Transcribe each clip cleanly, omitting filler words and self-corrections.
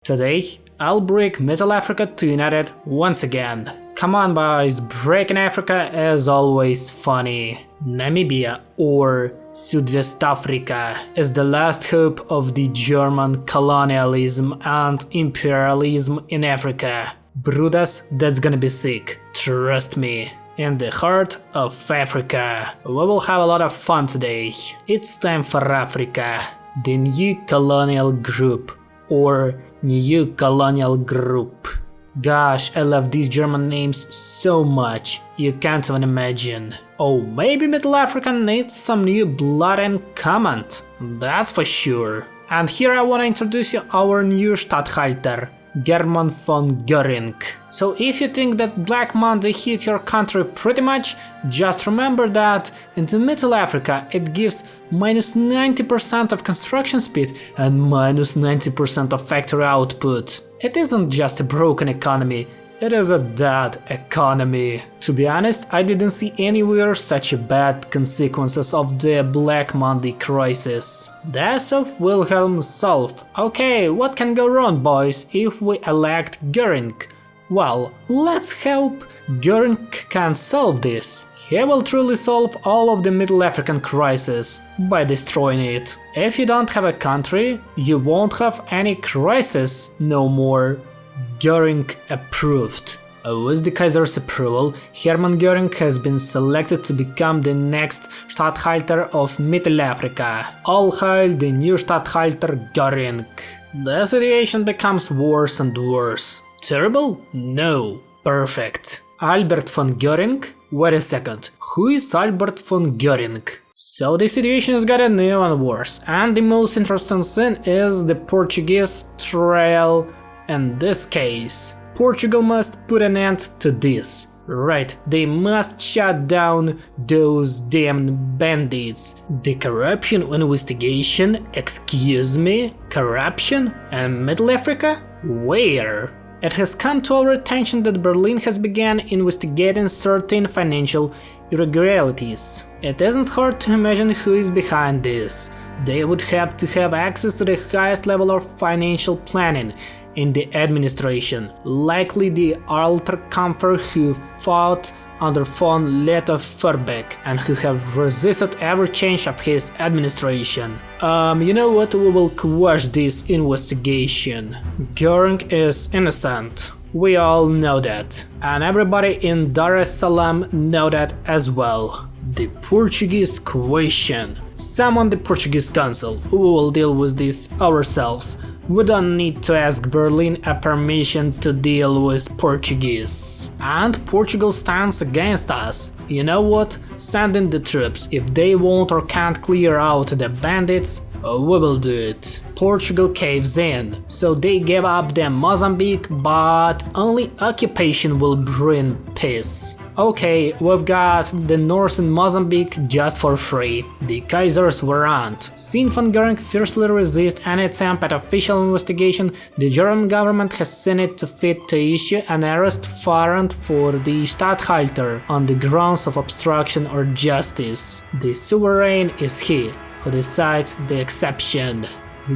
Today, I'll break Middle Africa to United once again. Come on boys, breaking Africa is always funny. Namibia, or Südwest Africa, is the last hope of the German colonialism and imperialism in Africa. Brudas, that's gonna be sick, trust me. In the heart of Africa. We will have a lot of fun today. It's time for Africa, the new colonial group, or new colonial group. Gosh, I love these German names so much, you can't even imagine. Oh, maybe Middle Africa needs some new blood and comment, that's for sure. And here I wanna introduce you our new Statthalter, Hermann von Göring. So if you think that Black Monday hit your country pretty much, just remember that in the Middle Africa it gives minus 90% of construction speed and minus 90% of factory output. It isn't just a broken economy, it is a dead economy. To be honest, I didn't see anywhere such bad consequences of the Black Monday crisis. Death of Wilhelm Solf. Okay, what can go wrong, boys, if we elect Göring? Well, let's hope Göring can solve this. He will truly solve all of the Middle African crisis by destroying it. If you don't have a country, you won't have any crisis no more. Göring approved. With the Kaiser's approval, Hermann Göring has been selected to become the next Statthalter of Middle Africa. All hail the new Statthalter Göring. The situation becomes worse and worse. Terrible? No. Perfect. Albert von Göring? Wait a second. Who is Albert von Göring? So the situation is getting even worse, and the most interesting thing is the Portuguese trial. In this case, Portugal must put an end to this. Right, they must shut down those damn bandits. The corruption investigation? Excuse me? Corruption? In Middle Africa? Where? It has come to our attention that Berlin has begun investigating certain financial irregularities. It isn't hard to imagine who is behind this. They would have to have access to the highest level of financial planning in the administration, likely the Alter Kampfer who fought under von Lettow-Vorbeck and who have resisted every change of his administration. You know what, we will quash this investigation. Göring is innocent. We all know that. And everybody in Dar es Salaam know that as well. The Portuguese question. Summon the Portuguese Council, we will deal with this ourselves. We don't need to ask Berlin a permission to deal with Portuguese. And Portugal stands against us. You know what? Send in the troops. If they won't or can't clear out the bandits, we will do it. Portugal caves in, so they gave up their Mozambique, but only occupation will bring peace. Okay, we've got the north in Mozambique just for free. The Kaisers weren't. Seeing von Göring fiercely resist any attempt at official investigation, the German government has seen it to fit to issue an arrest warrant for the Statthalter on the grounds of obstruction or justice. The sovereign is he who decides the exception.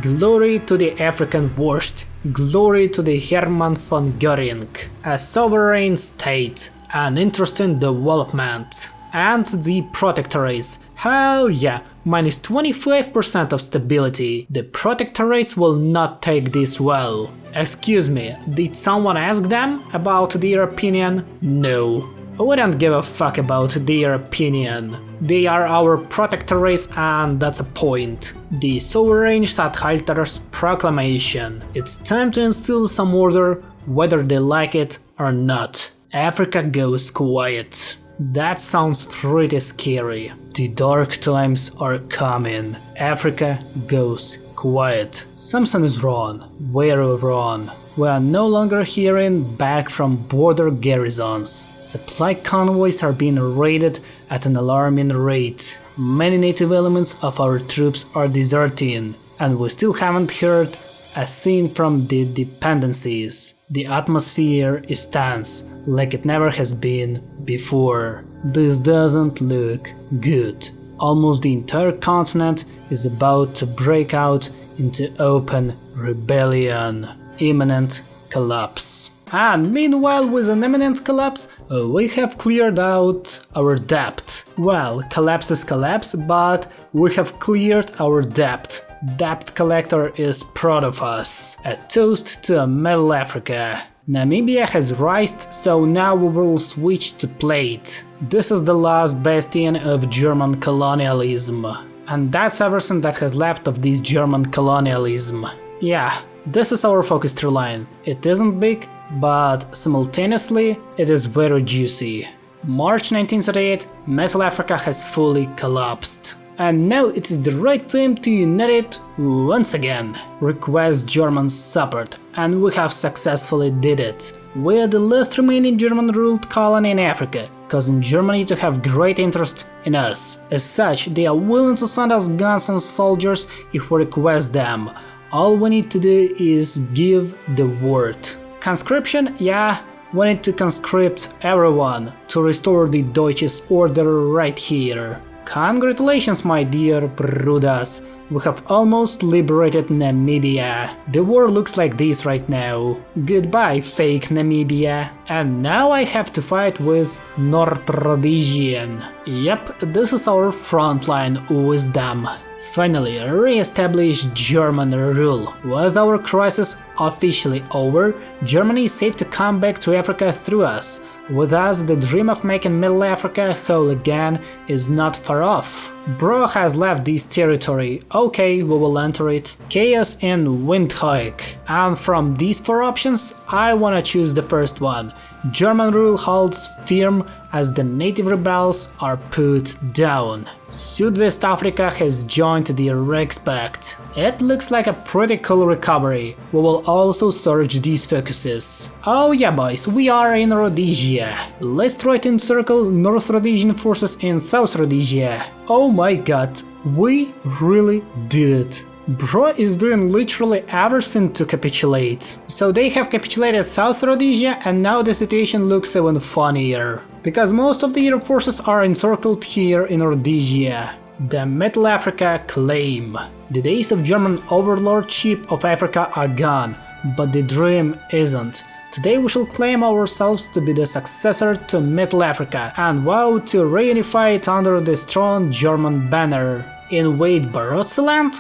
Glory to the African worst. Glory to the Hermann von Göring. A sovereign state. An interesting development. And the protectorates. Hell yeah, minus 25% of stability. The protectorates will not take this well. Excuse me, did someone ask them about their opinion? No. We don't give a fuck about their opinion. They are our protectorates and that's a point. The Sovereign Statthalter's proclamation. It's time to instill some order, whether they like it or not. Africa goes quiet. That sounds pretty scary. The dark times are coming. Africa goes quiet. Something is wrong. Very wrong. We are no longer hearing back from border garrisons. Supply convoys are being raided at an alarming rate. Many native elements of our troops are deserting, and we still haven't heard a thing from the dependencies. The atmosphere is tense, like it never has been before. This doesn't look good. Almost the entire continent is about to break out into open rebellion. imminent collapse. And meanwhile, with an imminent collapse, we have cleared out our debt. Well, collapse is collapse, but we have cleared our debt. Debt collector is proud of us. A toast to Middle Africa. Namibia has rised, so now we will switch to plate. This is the last bastion of German colonialism. And that's everything that has left of this German colonialism. Yeah, this is our focus tree line. It isn't big, but simultaneously it is very juicy. March 1938, Middle Africa has fully collapsed. And now it is the right time to unite it once again. Request German support, and we have successfully did it. We are the last remaining German-ruled colony in Africa, causing Germany to have great interest in us. As such, they are willing to send us guns and soldiers if we request them. All we need to do is give the word. Conscription? Yeah, we need to conscript everyone to restore the Deutsches Order right here. Congratulations, my dear Brudas, we have almost liberated Namibia. The war looks like this right now. Goodbye, fake Namibia. And now I have to fight with North Rhodesian. Yep, this is our frontline wisdom. Finally, re-establish German rule. With our crisis officially over, Germany is safe to come back to Africa through us. With us, the dream of making Middle Africa whole again is not far off. Bro has left this territory, okay, we will enter it. Chaos and Windhoek. And from these four options, I wanna choose the first one. German rule holds firm as the native rebels are put down. Southwest Africa has joined the Reichspakt. It looks like a pretty cool recovery. We will also search these focuses. Oh yeah boys, we are in Rhodesia. Let's try to encircle North Rhodesian forces in South Rhodesia. Oh my god, we really did it. Bro is doing literally everything to capitulate. So they have capitulated South Rhodesia, and now the situation looks even funnier. Because most of the forces are encircled here in Rhodesia. The Middle Africa claim. The days of German overlordship of Africa are gone, but the dream isn't. Today we shall claim ourselves to be the successor to Middle Africa and vow to reunify it under the strong German banner. Invade Barotseland?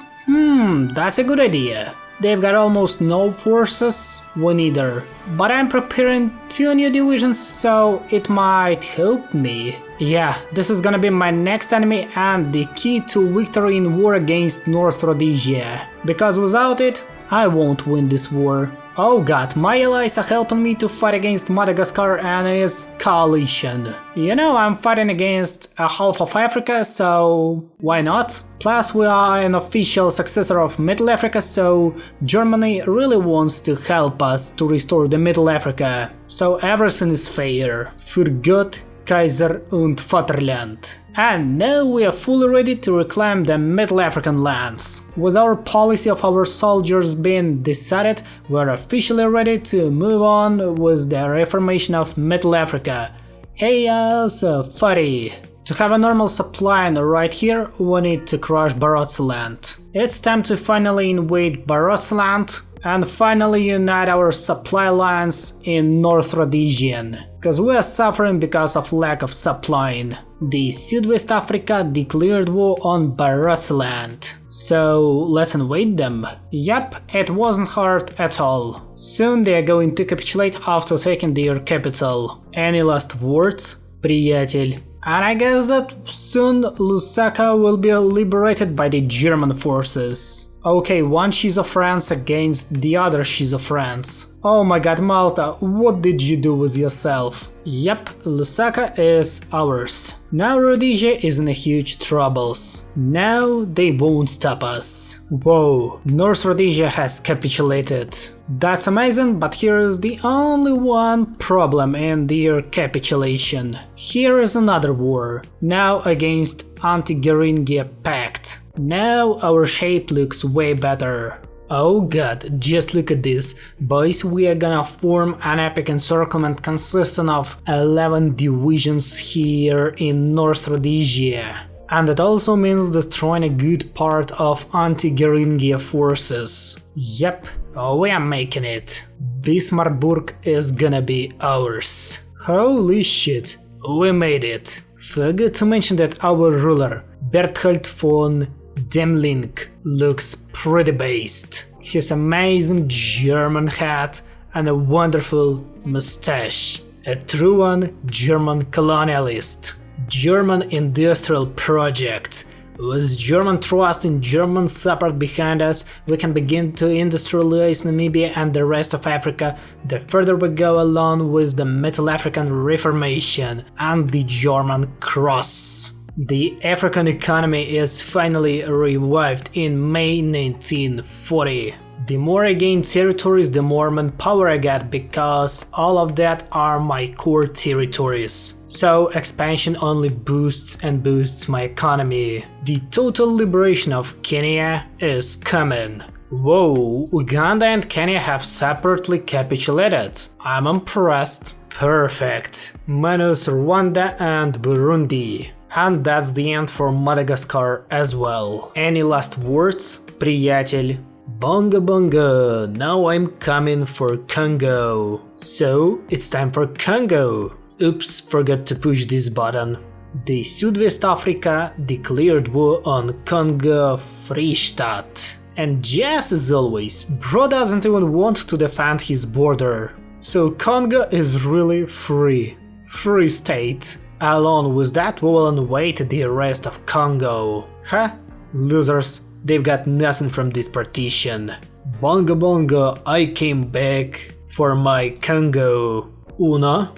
That's a good idea. They've got almost no forces, we neither. But I'm preparing 2 new divisions, so it might help me. Yeah, this is gonna be my next enemy and the key to victory in war against North Rhodesia. Because without it, I won't win this war. Oh god, my allies are helping me to fight against Madagascar and its coalition. You know, I'm fighting against a half of Africa, so why not? Plus we are an official successor of Middle Africa, so Germany really wants to help us to restore the Middle Africa. So everything is fair. Für Gott, Kaiser und Vaterland. And now we are fully ready to reclaim the Middle African lands. With our policy of our soldiers being decided, we are officially ready to move on with the reformation of Middle Africa. Hey Safari! To have a normal supply line right here, we need to crush Barotseland. It's time to finally invade Barotseland and finally unite our supply lines in North Rhodesian, cause we are suffering because of lack of supplying. The Southwest Africa declared war on Barotseland. So let's invade them. Yep, it wasn't hard at all. Soon they are going to capitulate after taking their capital. Any last words, приятель? And I guess that soon Lusaka will be liberated by the German forces. Okay, one schizophrenic against the other schizophrenic. Oh my god, Malta, what did you do with yourself? Yep, Lusaka is ours. Now Rhodesia is in huge troubles. Now they won't stop us. Whoa, North Rhodesia has capitulated. That's amazing, but here is the only one problem in their capitulation. Here is another war, now against Anti-Geringia Pact. Now our shape looks way better. Oh god, just look at this. Boys, we are gonna form an epic encirclement consisting of 11 divisions here in North Rhodesia. And it also means destroying a good part of Anti-Geringia forces. Yep, Oh, we are making it. Bismarckburg is gonna be ours. Holy shit, we made it. Forgot to mention that our ruler, Berthold von Demling, looks pretty based. His amazing German hat and a wonderful mustache. A true one German colonialist. German industrial project. With German trust in German support behind us, we can begin to industrialize Namibia and the rest of Africa the further we go along with the Middle African Reformation and the German Cross. The African economy is finally revived in May 1940. The more I gain territories, the more manpower I get, because all of that are my core territories. So expansion only boosts and boosts my economy. The total liberation of Kenya is coming. Whoa, Uganda and Kenya have separately capitulated. I'm impressed. Perfect. Minus Rwanda and Burundi. And that's the end for Madagascar as well. Any last words, приятель? Bonga bonga, now I'm coming for Congo. So, it's time for Congo. Oops, forgot to push this button. The Southwest Africa declared war on Congo Freistaat. And just as always, bro doesn't even want to defend his border. So Congo is really free. Free state. Along with that, we will invade the rest of Congo. Huh? Losers. They've got nothing from this partition. Bongo bongo, I came back for my Congo. Uno,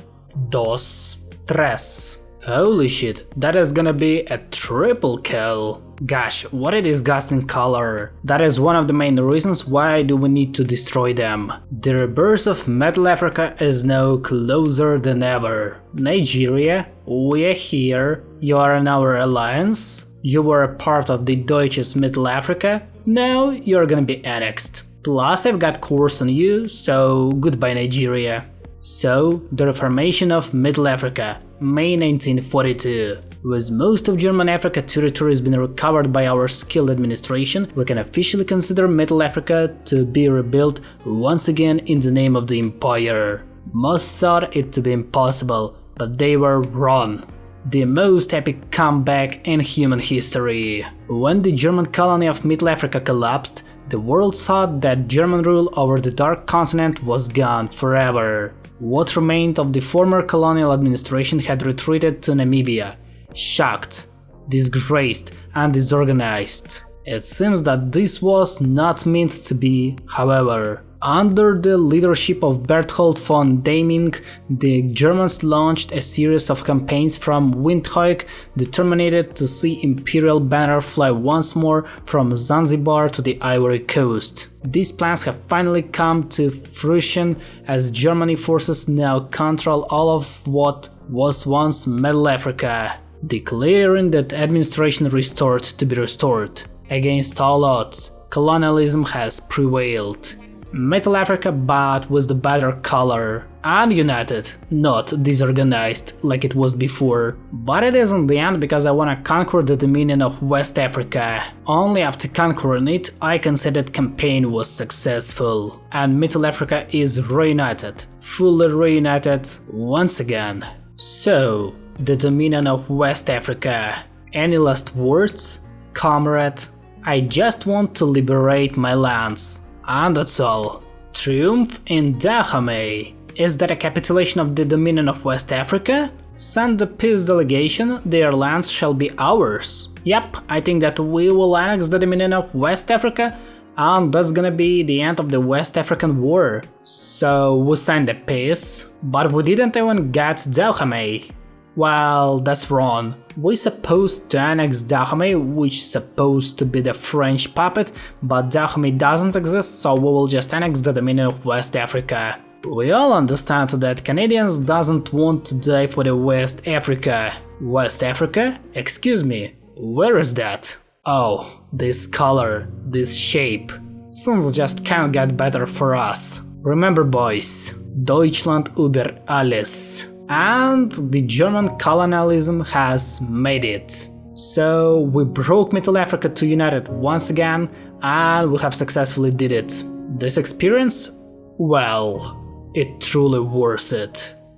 dos, tres. Holy shit, that is gonna be a triple kill. Gosh, what a disgusting color. That is one of the main reasons why do we need to destroy them. The rebirth of Middle Africa is now closer than ever. Nigeria, we are here. You are in our alliance. You were a part of the Deutsches Middle Africa, now you're gonna be annexed. Plus I've got course on you, so goodbye Nigeria. So, the reformation of Middle Africa, May 1942. With most of German Africa territories being recovered by our skilled administration, we can officially consider Middle Africa to be rebuilt once again in the name of the empire. Most thought it to be impossible, but they were wrong. The most epic comeback in human history. When the German colony of Middle Africa collapsed, the world thought that German rule over the Dark Continent was gone forever. What remained of the former colonial administration had retreated to Namibia, shocked, disgraced, and disorganized. It seems that this was not meant to be, however. Under the leadership of Berthold von Deming, the Germans launched a series of campaigns from Windhoek, determined to see imperial banner fly once more from Zanzibar to the Ivory Coast. These plans have finally come to fruition as Germany forces now control all of what was once Middle Africa, declaring that administration restored to be restored. Against all odds, colonialism has prevailed. Middle Africa, but with the better color. And united, not disorganized like it was before. But it is in the end because I wanna conquer the dominion of West Africa. Only after conquering it, I can say that campaign was successful. And Middle Africa is reunited, fully reunited once again. So, the dominion of West Africa. Any last words, comrade? I just want to liberate my lands. And that's all. Triumph in Dahomey. Is that a capitulation of the dominion of West Africa? Send the peace delegation, their lands shall be ours. Yep, I think that we will annex the dominion of West Africa, and that's gonna be the end of the West African War. So we signed a peace, but we didn't even get Dahomey. Well, that's wrong. We supposed to annex Dahomey, which is supposed to be the French puppet, but Dahomey doesn't exist, so we will just annex the dominion of West Africa. We all understand that Canadians doesn't want to die for the West Africa. West Africa? Excuse me, where is that? Oh, this color, this shape. Things just can't get better for us. Remember boys, Deutschland über alles. And the German colonialism has made it. So we broke Middle Africa to unite it once again, and we have successfully did it. This experience, well, it truly worth it.